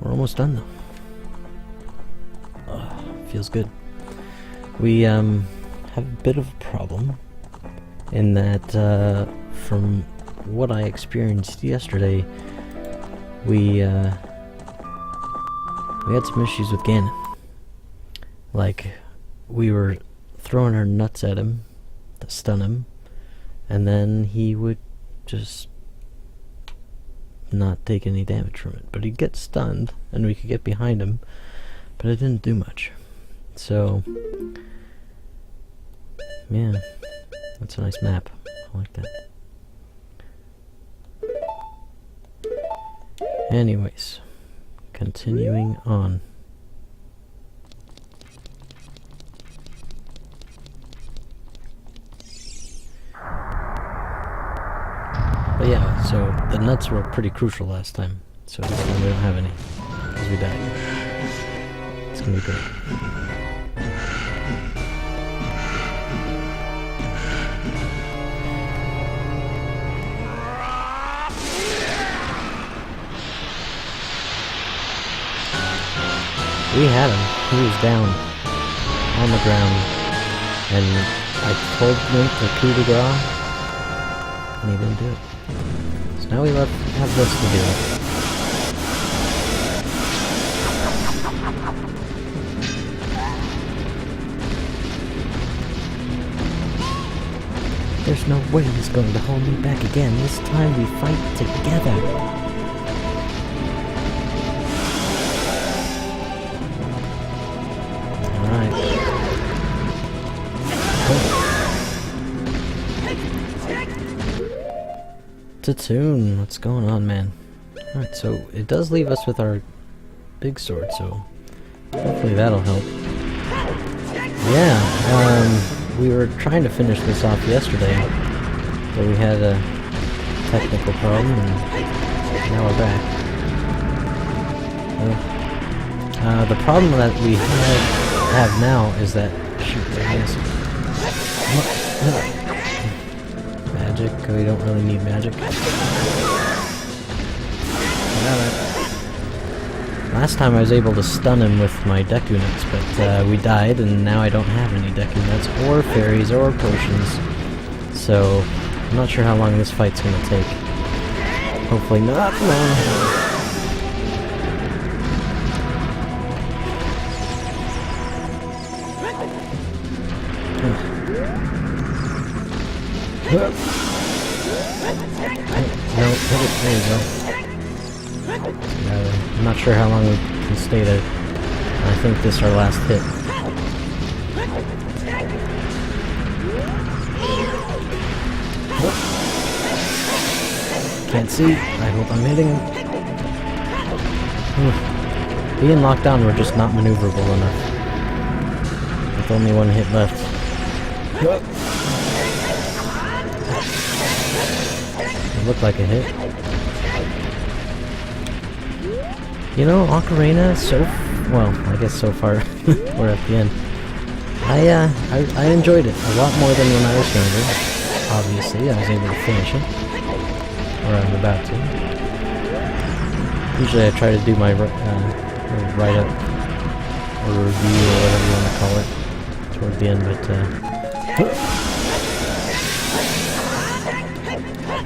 We're almost done though. Feels good. We have a bit of a problem in that from what I experienced yesterday, we had some issues with Ganon. Like, we were throwing our nuts at him to stun him, and then he would just not take any damage from it. But he'd get stunned, and we could get behind him, but it didn't do much. So, yeah, that's a nice map. I like that. Anyways, continuing on. But yeah, so the nuts were pretty crucial last time. So this time we don't have any, because we died. It's gonna be great. We had him. He was down on the ground, and I told Link to coup de grace, and he didn't do it. So now we have this to do. There's no way he's going to hold me back again. This time we fight together. Tune, what's going on, man? Alright, so it does leave us with our big sword, so hopefully that'll help. Yeah, we were trying to finish this off yesterday, but we had a technical problem, and now we're back. The problem that we have now is that... Shoot, there he is. Magic, we don't really need magic. Last time I was able to stun him with my Deku Nuts, but we died, and now I don't have any Deku Nuts, or fairies, or potions. So, I'm not sure how long this fight's gonna take. Hopefully not long. No, hit it. There you go. I'm not sure how long we can stay there. I think this is our last hit. Can't see. I hope I'm hitting him. Being locked down, we're just not maneuverable enough. With only one hit left. It looked like a hit. You know, Ocarina, well, I guess so far, we're at the end. I enjoyed it a lot more than when I was younger. Obviously, I was able to finish it. Or I'm about to. Usually I try to do my write-up, or review, or whatever you want to call it, toward the end, but,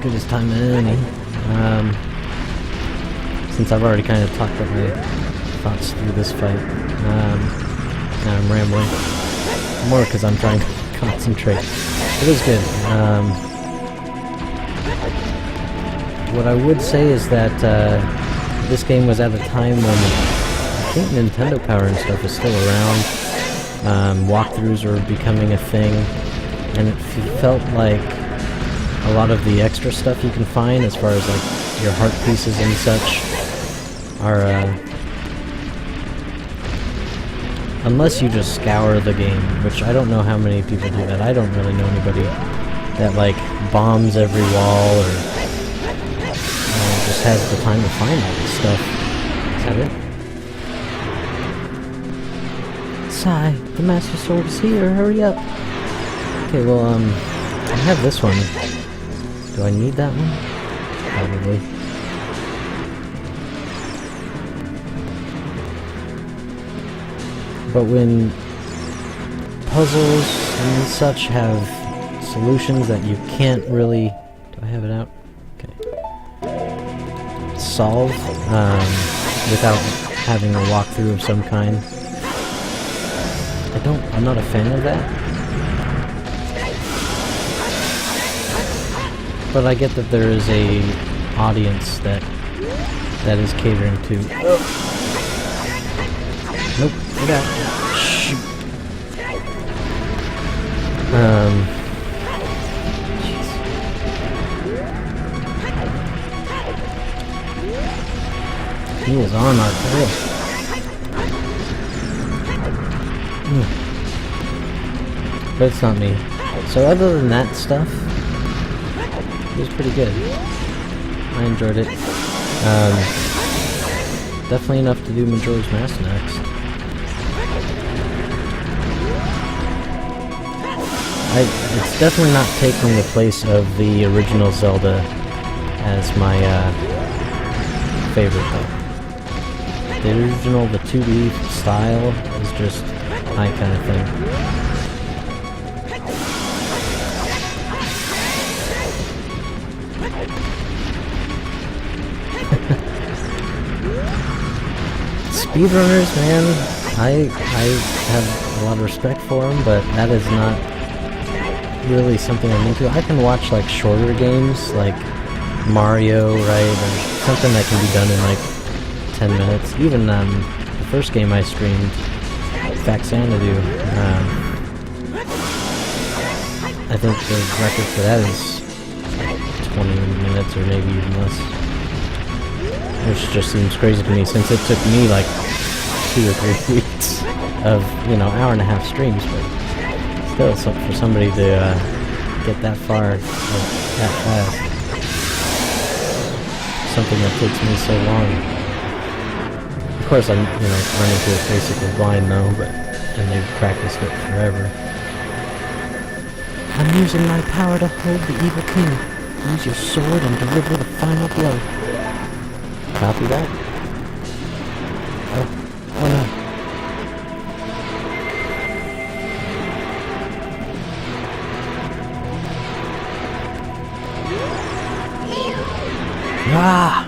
good as time any. Since I've already kind of talked about my thoughts through this fight, now I'm rambling. More because I'm trying to concentrate. It was good. What I would say is that this game was at a time when I think Nintendo Power and stuff was still around. Walkthroughs were becoming a thing, and it felt like a lot of the extra stuff you can find as far as like your heart pieces and such are unless you just scour the game, which I don't know how many people do that. I don't really know anybody that like bombs every wall or just has the time to find all this stuff. Is that it? Sai, the Master Sword is here, hurry up! Okay, well, I have this one. Do I need that one? Probably. But when puzzles and such have solutions that you can't really... Do I have it out? Okay. Solve without having a walkthrough of some kind. I'm not a fan of that. But I get that there is a audience that is catering to... Oh. Nope, get out. Shoot. Jeez. He is on our tail. But it's not me. So other than that stuff, it was pretty good. I enjoyed it. Definitely enough to do Majora's Mask next. It's definitely not taking the place of the original Zelda as my favorite though. The original, the 2D style is just my kind of thing. Speedrunners, man, I have a lot of respect for them, but that is not really something I'm into. I can watch like shorter games, like Mario, right, or something that can be done in like 10 minutes. Even the first game I streamed, Faxanadu, I think the record for that is 20 minutes or maybe even less. Which just seems crazy to me since it took me like 2 or 3 weeks of, you know, hour and a half streams, but still, so for somebody to get that far, that fast, something that takes me so long. Of course, I'm, you know, running to it basically blind though, and they've practiced it forever. I'm using my power to hold the evil king. Use your sword and deliver the final blow. Copy that. Oh no. Ah!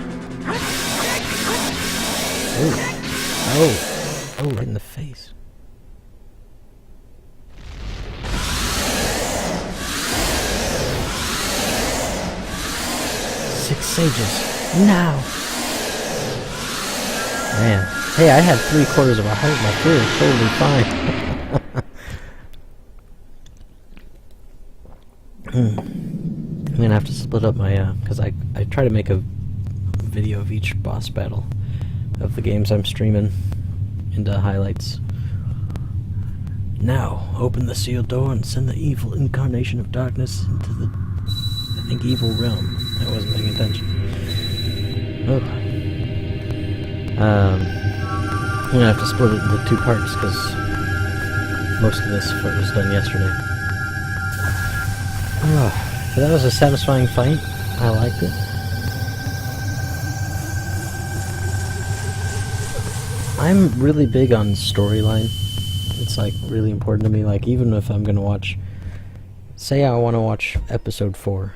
Oh, right in the face. Six sages, now! Man, hey, I had 3/4 of a heart. My fear is totally fine. I'm gonna have to split up my, because I try to make a video of each boss battle of the games I'm streaming into highlights. Now, open the sealed door and send the evil incarnation of darkness into the, I think, evil realm. I wasn't paying attention. Oh. I'm gonna have to split it into 2 parts because most of this was done yesterday. So that was a satisfying fight. I liked it. I'm really big on storyline. It's like really important to me. Like even if I'm gonna watch, say I want to watch episode 4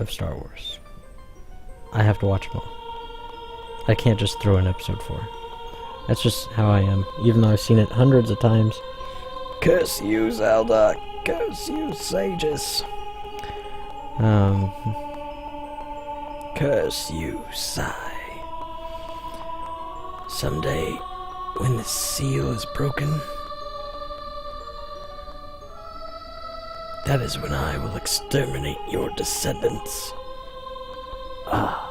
of Star Wars, I have to watch them all. I can't just throw in episode 4. That's just how I am. Even though I've seen it hundreds of times. Curse you, Zelda! Curse you, sages! Curse you, Sai. Someday, when the seal is broken, that is when I will exterminate your descendants. Ah.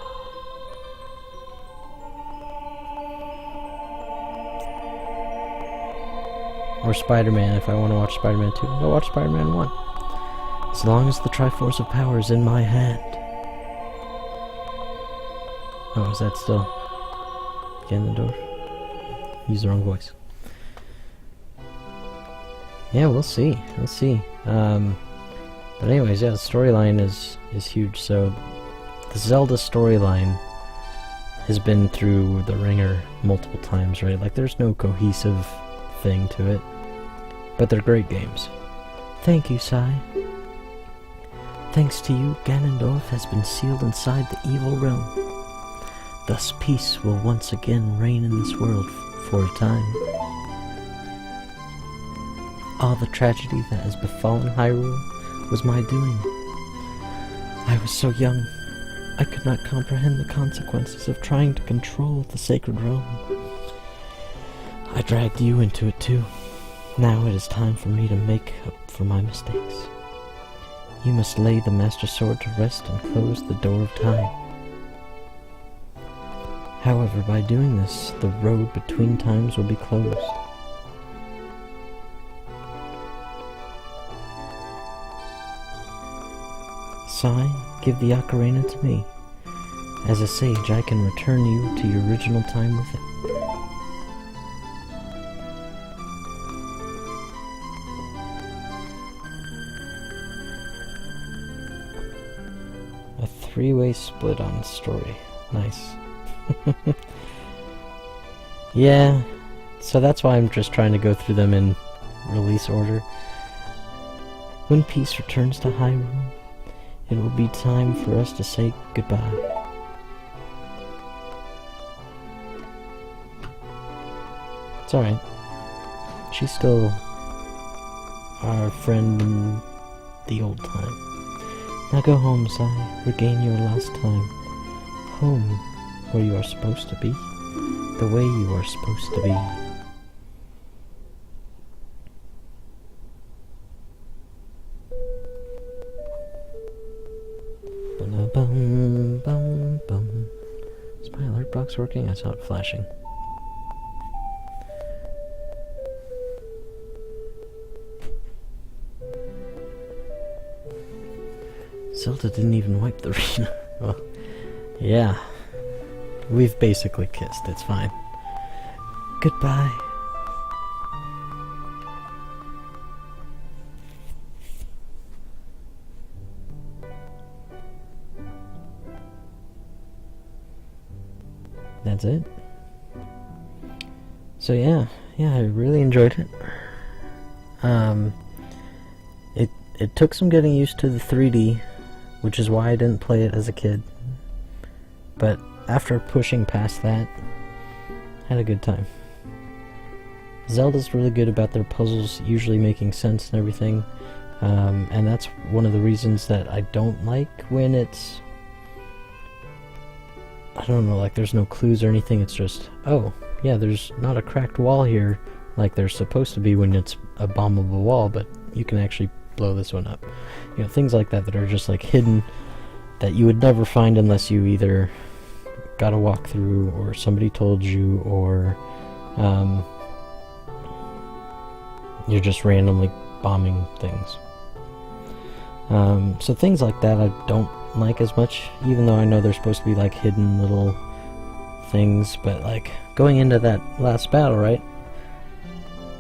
Or Spider-Man, if I want to watch Spider-Man 2, I'll watch Spider-Man 1. As long as the Triforce of Power is in my hand. Oh, is that still... Ganondorf? Use the wrong voice. Yeah, we'll see. We'll see. But anyways, yeah, the storyline is huge. So, the Zelda storyline has been through the ringer multiple times, right? Like, there's no cohesive thing to it. But they're great games. Thank you, Sai. Thanks to you, Ganondorf has been sealed inside the evil realm. Thus peace will once again reign in this world for a time. All the tragedy that has befallen Hyrule was my doing. I was so young, I could not comprehend the consequences of trying to control the sacred realm. I dragged you into it too. Now it is time for me to make up for my mistakes. You must lay the Master Sword to rest and close the door of time. However, by doing this, the road between times will be closed. Sai, give the ocarina to me. As a sage, I can return you to your original time with it. A three-way split on the story. Nice. Yeah, so that's why I'm just trying to go through them in release order. When peace returns to Hyrule, it will be time for us to say goodbye. It's alright. She's still our friend in the old time. Now go home, Sai. Regain your lost time. Home, where you are supposed to be. The way you are supposed to be. Bum bum bum. Is my alert box working? I saw it flashing. Zelda didn't even wipe the arena. Well, yeah. We've basically kissed, it's fine. Goodbye. That's it. So yeah, I really enjoyed it. It took some getting used to the 3D, which is why I didn't play it as a kid. But after pushing past that, had a good time. Zelda's really good about their puzzles usually making sense and everything, and that's one of the reasons that I don't like when it's, I don't know, like there's no clues or anything. It's just, oh yeah, there's not a cracked wall here like there's supposed to be when it's a bombable wall, but you can actually blow this one up. You know, things like that that are just like hidden, that you would never find unless you either got a walkthrough or somebody told you, or you're just randomly bombing things. So things like that I don't like as much, even though I know they're supposed to be like hidden little things. But like going into that last battle, right,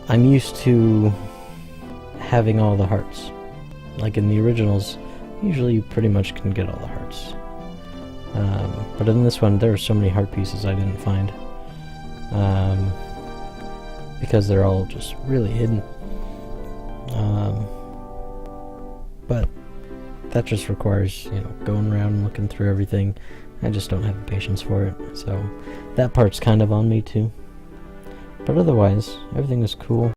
I'm used to having all the hearts. Like in the originals, usually you pretty much can get all the hearts. But in this one, there are so many heart pieces I didn't find. Because they're all just really hidden. But that just requires, you know, going around and looking through everything. I just don't have the patience for it. So that part's kind of on me too. But otherwise, everything was cool.